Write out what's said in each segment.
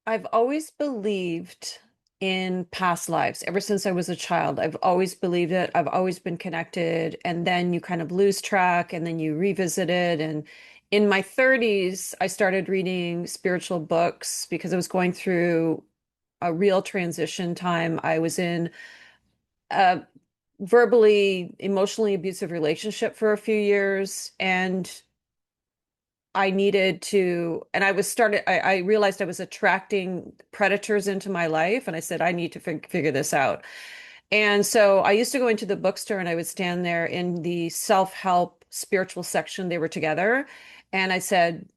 I've always believed in past lives. Ever since I was a child, I've always believed it. I've always been connected. And then you kind of lose track and then you revisit it. And in my 30s, I started reading spiritual books because I was going through a real transition time. I was in a verbally, emotionally abusive relationship for a few years. And I needed to, and I realized I was attracting predators into my life. And I said, I need to figure this out. And so I used to go into the bookstore and I would stand there in the self-help spiritual section. They were together. And I said,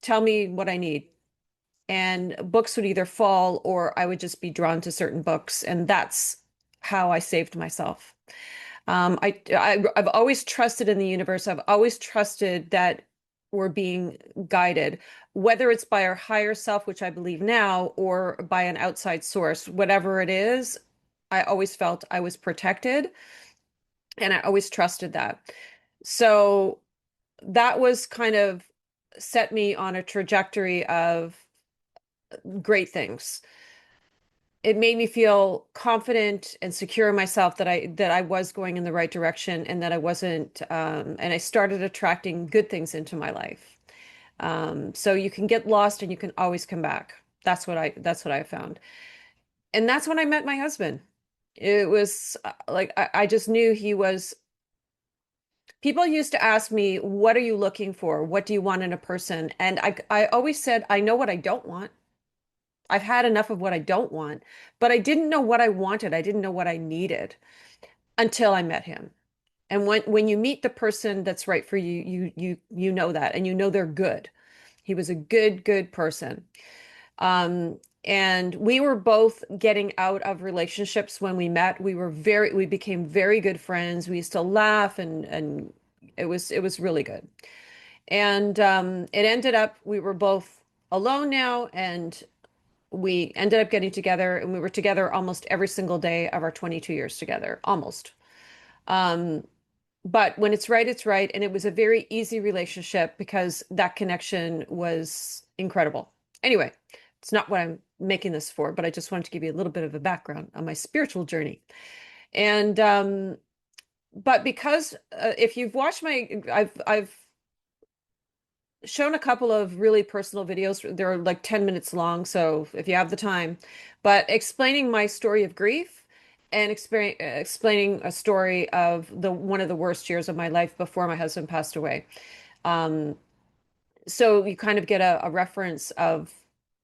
tell me what I need. And books would either fall or I would just be drawn to certain books. And that's how I saved myself. I've always trusted in the universe. I've always trusted that we're being guided, whether it's by our higher self, which I believe now, or by an outside source, whatever it is. I always felt I was protected, and I always trusted that. So that was kind of set me on a trajectory of great things. It made me feel confident and secure in myself that I was going in the right direction and that I wasn't and I started attracting good things into my life. So you can get lost and you can always come back. That's what I found. And that's when I met my husband. It was like I just knew he was. People used to ask me, "What are you looking for? What do you want in a person?" And I always said, "I know what I don't want. I've had enough of what I don't want, but I didn't know what I wanted. I didn't know what I needed until I met him. And when you meet the person that's right for you, you know that, and you know they're good. He was a good person. And we were both getting out of relationships when we met. We became very good friends. We used to laugh and it was really good. And it ended up we were both alone now, and we ended up getting together, and we were together almost every single day of our 22 years together, almost. Um, but when it's right, it's right. And it was a very easy relationship because that connection was incredible. Anyway, it's not what I'm making this for, but I just wanted to give you a little bit of a background on my spiritual journey. And but because if you've watched I've shown a couple of really personal videos. They're like 10 minutes long, so if you have the time, but explaining my story of grief and explaining a story of the one of the worst years of my life before my husband passed away. Um, so you kind of get a reference of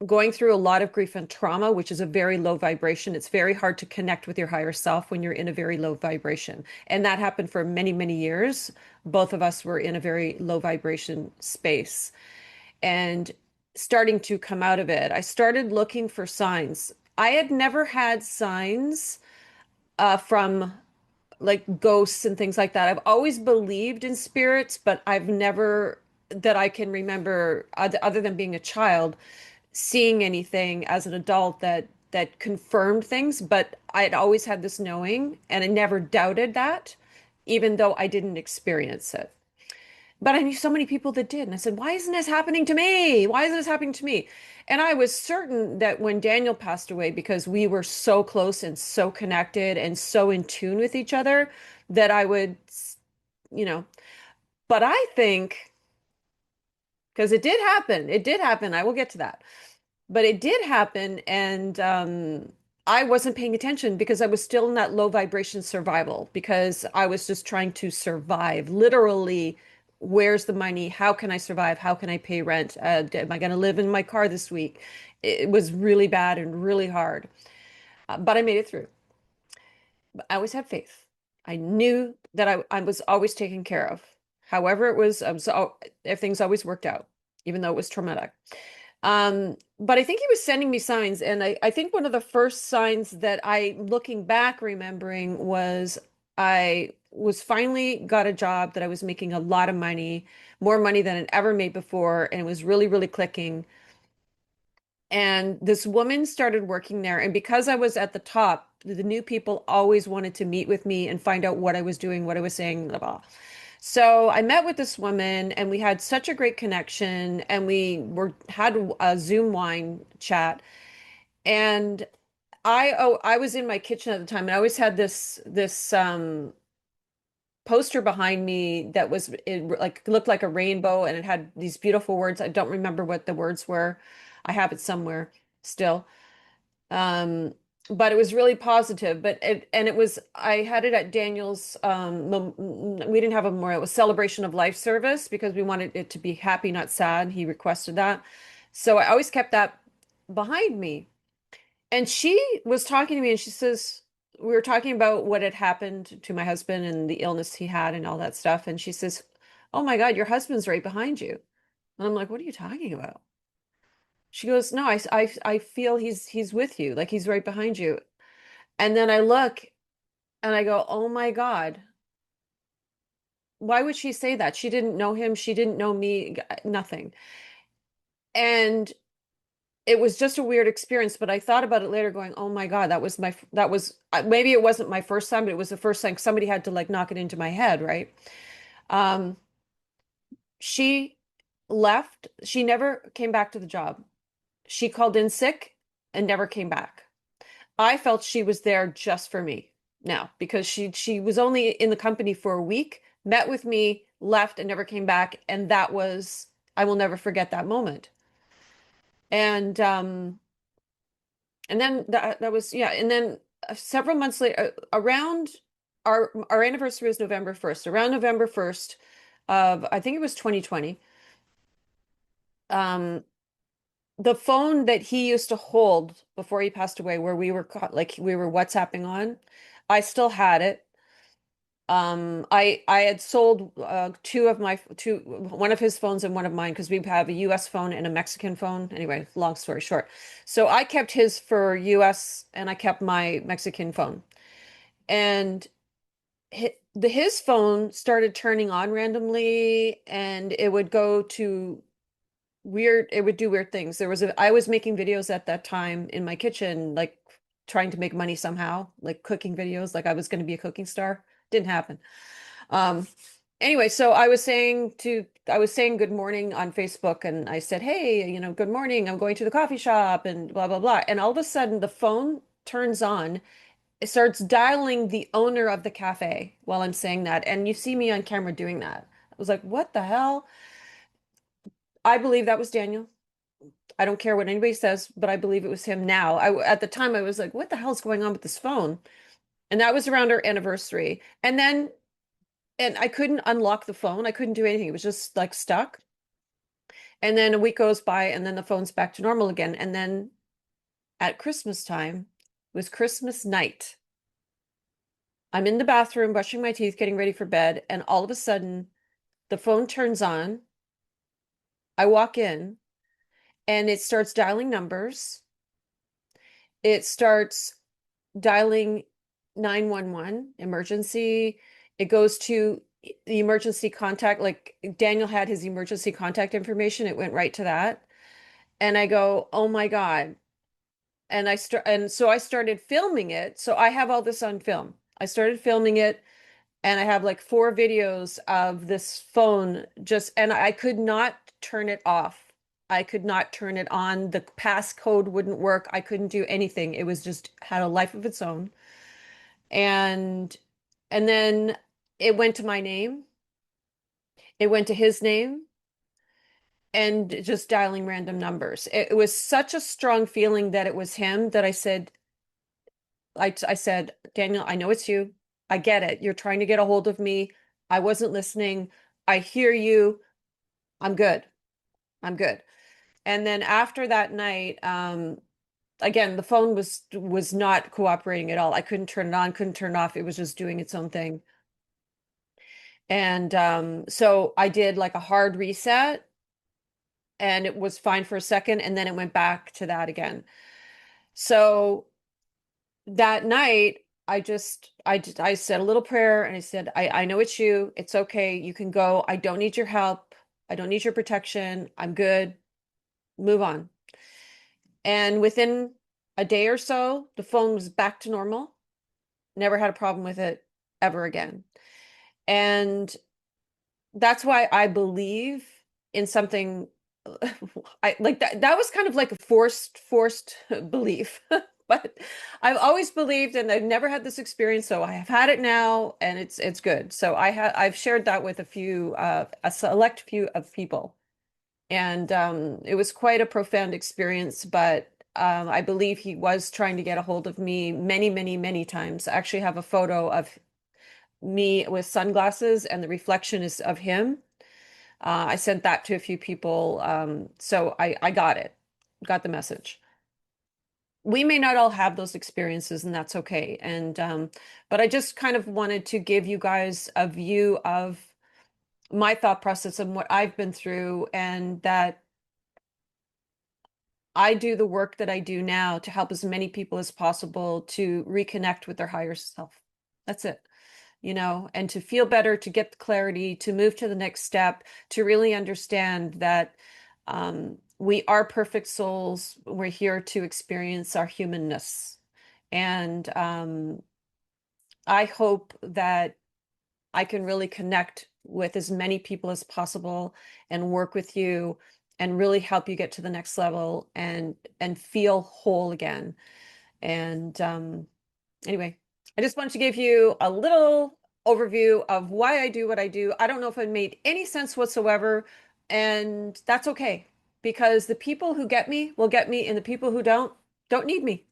going through a lot of grief and trauma, which is a very low vibration. It's very hard to connect with your higher self when you're in a very low vibration. And that happened for many, many years. Both of us were in a very low vibration space. And starting to come out of it, I started looking for signs. I had never had signs from like ghosts and things like that. I've always believed in spirits, but I've never, that I can remember, other than being a child, seeing anything as an adult that confirmed things. But I'd always had this knowing, and I never doubted that, even though I didn't experience it. But I knew so many people that did. And I said, why isn't this happening to me? Why isn't this happening to me? And I was certain that when Daniel passed away, because we were so close and so connected and so in tune with each other, that I would, you know, but I think, because it did happen. I will get to that. But it did happen. And I wasn't paying attention because I was still in that low vibration survival, because I was just trying to survive. Literally, where's the money? How can I survive? How can I pay rent? Am I going to live in my car this week? It was really bad and really hard. But I made it through. But I always had faith. I knew that I was always taken care of. However, everything's always worked out, even though it was traumatic. But I think he was sending me signs. And I think one of the first signs that looking back, remembering, was I was finally got a job that I was making a lot of money, more money than I'd ever made before. And it was really, really clicking. And this woman started working there. And because I was at the top, the new people always wanted to meet with me and find out what I was doing, what I was saying, blah, blah. So I met with this woman and we had such a great connection and we were had a Zoom wine chat. And I was in my kitchen at the time and I always had this poster behind me that was it like looked like a rainbow and it had these beautiful words. I don't remember what the words were. I have it somewhere still. Um, but it was really positive. But it was I had it at Daniel's we didn't have a memorial, it was celebration of life service because we wanted it to be happy, not sad. He requested that. So I always kept that behind me. And she was talking to me and she says, we were talking about what had happened to my husband and the illness he had and all that stuff. And she says, "Oh my God, your husband's right behind you." And I'm like, "What are you talking about?" She goes, "No, I feel he's with you, like he's right behind you." And then I look and I go, "Oh my God, why would she say that? She didn't know him. She didn't know me, nothing." And it was just a weird experience, but I thought about it later going, "Oh my God, that was maybe it wasn't my first time, but it was the first time somebody had to like knock it into my head, right?" Um, she left. She never came back to the job. She called in sick and never came back. I felt she was there just for me now because she was only in the company for a week, met with me, left and never came back, and that was I will never forget that moment. And then that was yeah, and then several months later, around our anniversary was November 1st. Around November 1st of I think it was 2020, um, the phone that he used to hold before he passed away, where we were like we were WhatsApping on, I still had it. I had sold two one of his phones and one of mine because we have a US phone and a Mexican phone. Anyway, long story short. So I kept his for US and I kept my Mexican phone. And his phone started turning on randomly and it would go to it would do weird things. I was making videos at that time in my kitchen, like trying to make money somehow, like cooking videos, like I was going to be a cooking star. Didn't happen. Um, anyway, so I was saying good morning on Facebook and I said, "Hey, good morning. I'm going to the coffee shop and blah, blah, blah." And all of a sudden the phone turns on. It starts dialing the owner of the cafe while I'm saying that. And you see me on camera doing that. I was like, "What the hell?" I believe that was Daniel. I don't care what anybody says, but I believe it was him now. At the time I was like, "What the hell's going on with this phone?" And that was around our anniversary. And I couldn't unlock the phone. I couldn't do anything. It was just like stuck. And then a week goes by and then the phone's back to normal again. And then at Christmas time, it was Christmas night. I'm in the bathroom brushing my teeth, getting ready for bed, and all of a sudden the phone turns on. I walk in and it starts dialing numbers. It starts dialing 911 emergency. It goes to the emergency contact. Like Daniel had his emergency contact information. It went right to that. And I go, "Oh my God." And so I started filming it. So I have all this on film. I started filming it and I have like four videos of this phone and I could not turn it off. I could not turn it on. The passcode wouldn't work. I couldn't do anything. It was just had a life of its own. And and then it went to my name. It went to his name and just dialing random numbers. It was such a strong feeling that it was him that I said, "Daniel, I know it's you. I get it. You're trying to get a hold of me. I wasn't listening. I hear you. I'm good. I'm good." And then after that night, again, the phone was not cooperating at all. I couldn't turn it on, couldn't turn it off. It was just doing its own thing. And so I did like a hard reset and it was fine for a second and then it went back to that again. So that night I said a little prayer and I said, I know it's you. It's okay. You can go. I don't need your help. I don't need your protection. I'm good. Move on. And within a day or so, the phone was back to normal. Never had a problem with it ever again. And That's why I believe in something. I like that. That was kind of like a forced belief. But I've always believed, and I've never had this experience, so I have had it now, and it's good. So I've shared that with a select few of people, and it was quite a profound experience. But I believe he was trying to get a hold of me many, many, many times. I actually have a photo of me with sunglasses, and the reflection is of him. I sent that to a few people. So I got it, got the message. We may not all have those experiences, and that's okay. And but I just kind of wanted to give you guys a view of my thought process and what I've been through, and that I do the work that I do now to help as many people as possible to reconnect with their higher self. That's it. And to feel better, to get the clarity, to move to the next step, to really understand that we are perfect souls. We're here to experience our humanness. And I hope that I can really connect with as many people as possible and work with you and really help you get to the next level and feel whole again. And anyway, I just wanted to give you a little overview of why I do what I do. I don't know if it made any sense whatsoever, and that's okay because the people who get me will get me, and the people who don't need me.